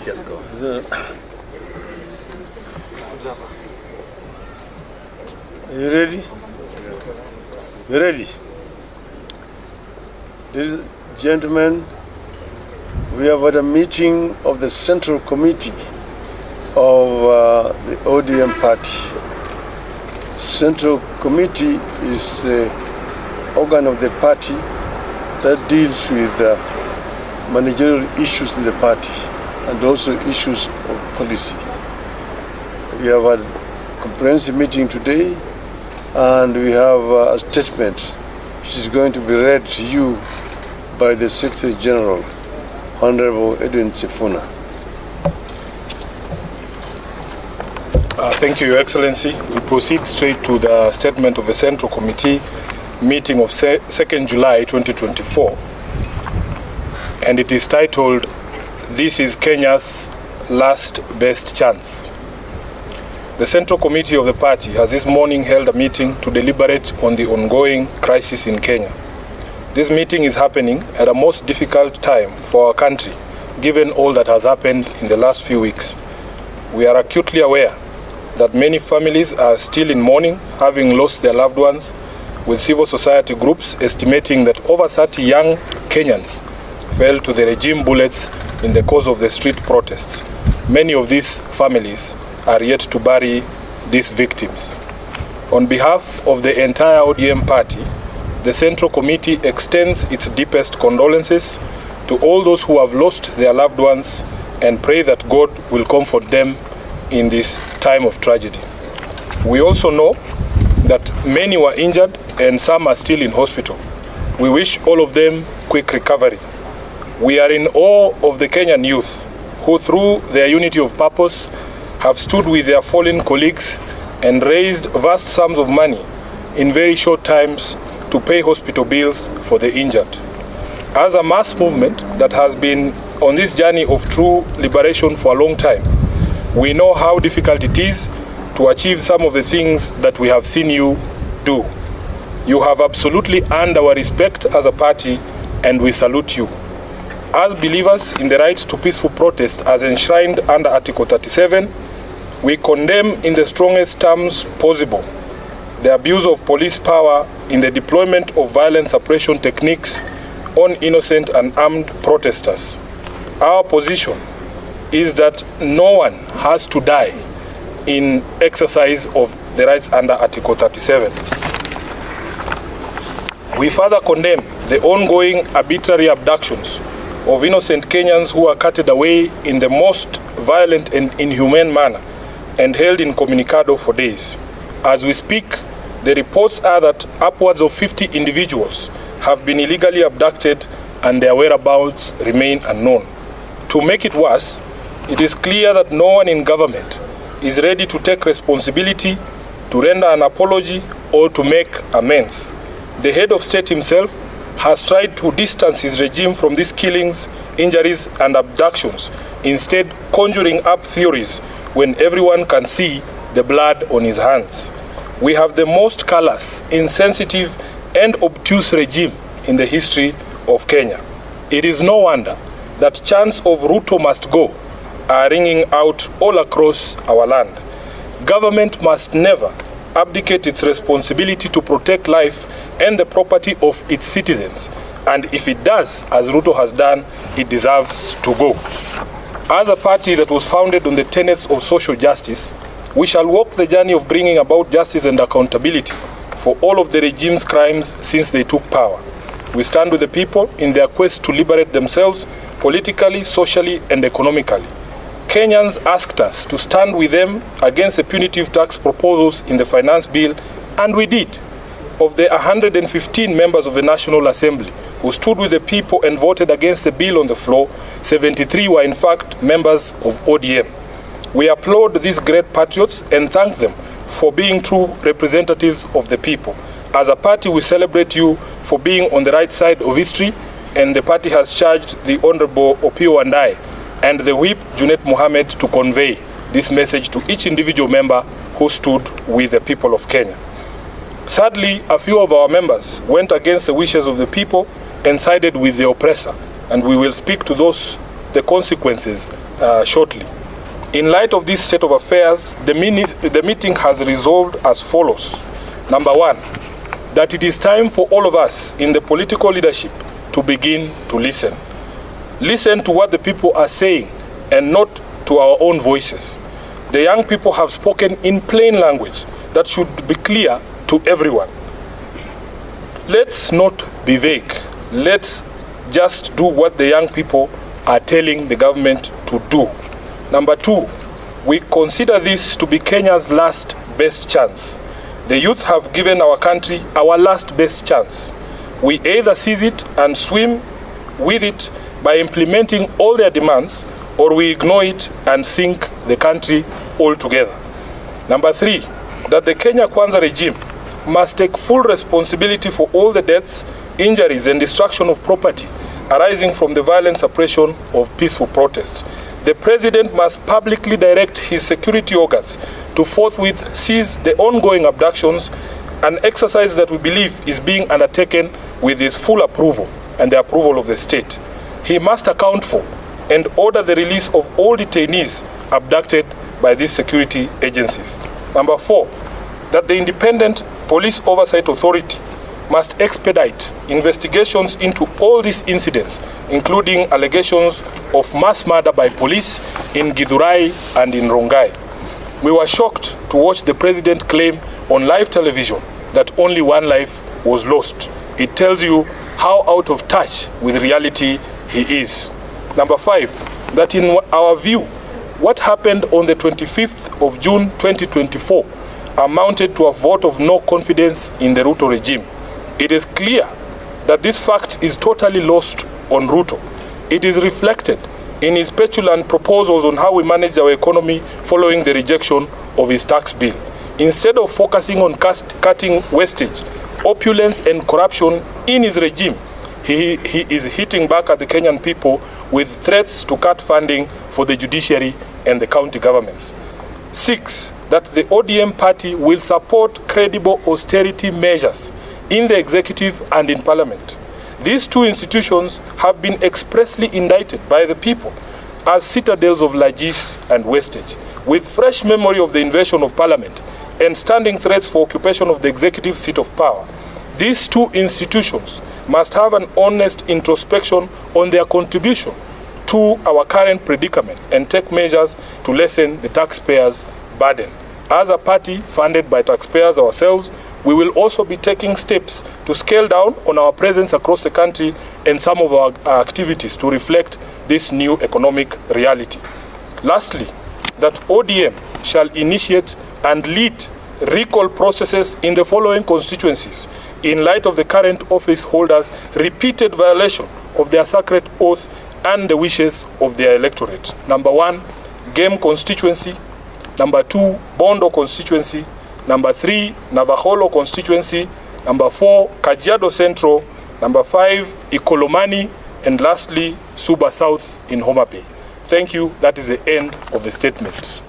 Just go. Are you ready? You ready? Ladies and gentlemen, we have had a meeting of the Central Committee of the ODM party. Central Committee is the organ of the party that deals with managerial issues in the party and also issues of policy. We have had a comprehensive meeting today, and we have a statement which is going to be read to you by the Secretary General, Honorable Edwin Sifuna. Thank you, Your Excellency. We proceed straight to the statement of the Central Committee meeting of 2nd July 2024. And it is titled, "This is Kenya's Last Best Chance." The Central Committee of the party has this morning held a meeting to deliberate on the ongoing crisis in Kenya. This meeting is happening at a most difficult time for our country, given all that has happened in the last few weeks. We are acutely aware that many families are still in mourning, having lost their loved ones, with civil society groups estimating that over 30 young Kenyans fell to the regime bullets in the course of the street protests. Many of these families are yet to bury these victims. On behalf of the entire ODM party, the Central Committee extends its deepest condolences to all those who have lost their loved ones and pray that God will comfort them in this time of tragedy. We also know that many were injured and some are still in hospital. We wish all of them quick recovery. We are in awe of the Kenyan youth who, through their unity of purpose, have stood with their fallen colleagues and raised vast sums of money in very short times to pay hospital bills for the injured. As a mass movement that has been on this journey of true liberation for a long time, we know how difficult it is to achieve some of the things that we have seen you do. You have absolutely earned our respect as a party, and we salute you. As believers in the right to peaceful protest as enshrined under Article 37, we condemn in the strongest terms possible the abuse of police power in the deployment of violent suppression techniques on innocent and armed protesters. Our position is that no one has to die in exercise of the rights under Article 37. We further condemn the ongoing arbitrary abductions of innocent Kenyans who are carted away in the most violent and inhumane manner and held incommunicado for days. As we speak, the reports are that upwards of 50 individuals have been illegally abducted and their whereabouts remain unknown. To make it worse, it is clear that no one in government is ready to take responsibility, to render an apology, or to make amends. The head of state himself has tried to distance his regime from these killings, injuries, and abductions, instead conjuring up theories when everyone can see the blood on his hands. We have the most callous, insensitive, and obtuse regime in the history of Kenya. It is no wonder that chants of Ruto must go are ringing out all across our land. Government must never abdicate its responsibility to protect life and the property of its citizens. And if it does, as Ruto has done, it deserves to go. As a party that was founded on the tenets of social justice, we shall walk the journey of bringing about justice and accountability for all of the regime's crimes since they took power. We stand with the people in their quest to liberate themselves politically, socially, and economically. Kenyans asked us to stand with them against the punitive tax proposals in the finance bill, and we did. Of the 115 members of the National Assembly who stood with the people and voted against the bill on the floor, 73 were in fact members of ODM. We applaud these great patriots and thank them for being true representatives of the people. As a party, we celebrate you for being on the right side of history, and the party has charged the Honorable Opio Wandai and the Whip Junet Mohammed to convey this message to each individual member who stood with the people of Kenya. Sadly, a few of our members went against the wishes of the people and sided with the oppressor, and we will speak to the consequences shortly. In light of this state of affairs, the meeting has resolved as follows. Number one, that it is time for all of us in the political leadership to begin to listen. Listen to what the people are saying and not to our own voices. The young people have spoken in plain language that should be clear to everyone. Let's not be vague. Let's just do what the young people are telling the government to do. Number two, we consider this to be Kenya's last best chance. The youth have given our country our last best chance. We either seize it and swim with it by implementing all their demands, or we ignore it and sink the country altogether. Number three, that the Kenya Kwanza regime must take full responsibility for all the deaths, injuries, and destruction of property arising from the violent suppression of peaceful protests. The president must publicly direct his security organs to forthwith seize the ongoing abductions, an exercise that we believe is being undertaken with his full approval and the approval of the state. He must account for and order the release of all detainees abducted by these security agencies. Number four, that the Independent Police Oversight Authority must expedite investigations into all these incidents, including allegations of mass murder by police in Githurai and in Rongai. We were shocked to watch the president claim on live television that only one life was lost. It tells you how out of touch with reality he is. Number five, that in our view, what happened on the 25th of June 2024 amounted to a vote of no confidence in the Ruto regime. It is clear that this fact is totally lost on Ruto. It is reflected in his petulant proposals on how we manage our economy following the rejection of his tax bill. Instead of focusing on cutting wastage, opulence, and corruption in his regime, he is hitting back at the Kenyan people with threats to cut funding for the judiciary and the county governments. Six, that the ODM party will support credible austerity measures in the executive and in parliament. These two institutions have been expressly indicted by the people as citadels of largesse and wastage, with fresh memory of the invasion of parliament and standing threats for occupation of the executive seat of power. These two institutions must have an honest introspection on their contribution to our current predicament and take measures to lessen the taxpayers' burden. As a party funded by taxpayers ourselves, we will also be taking steps to scale down on our presence across the country and some of our activities to reflect this new economic reality. Lastly, that ODM shall initiate and lead recall processes in the following constituencies in light of the current office holders' repeated violation of their sacred oath and the wishes of their electorate. Number one, Game constituency. Number two, Bondo constituency. Number three, Navaholo constituency. Number four, Kajiado Central. Number five, Ikolomani. And lastly, Suba South in Homa Bay. Thank you. That is the end of the statement.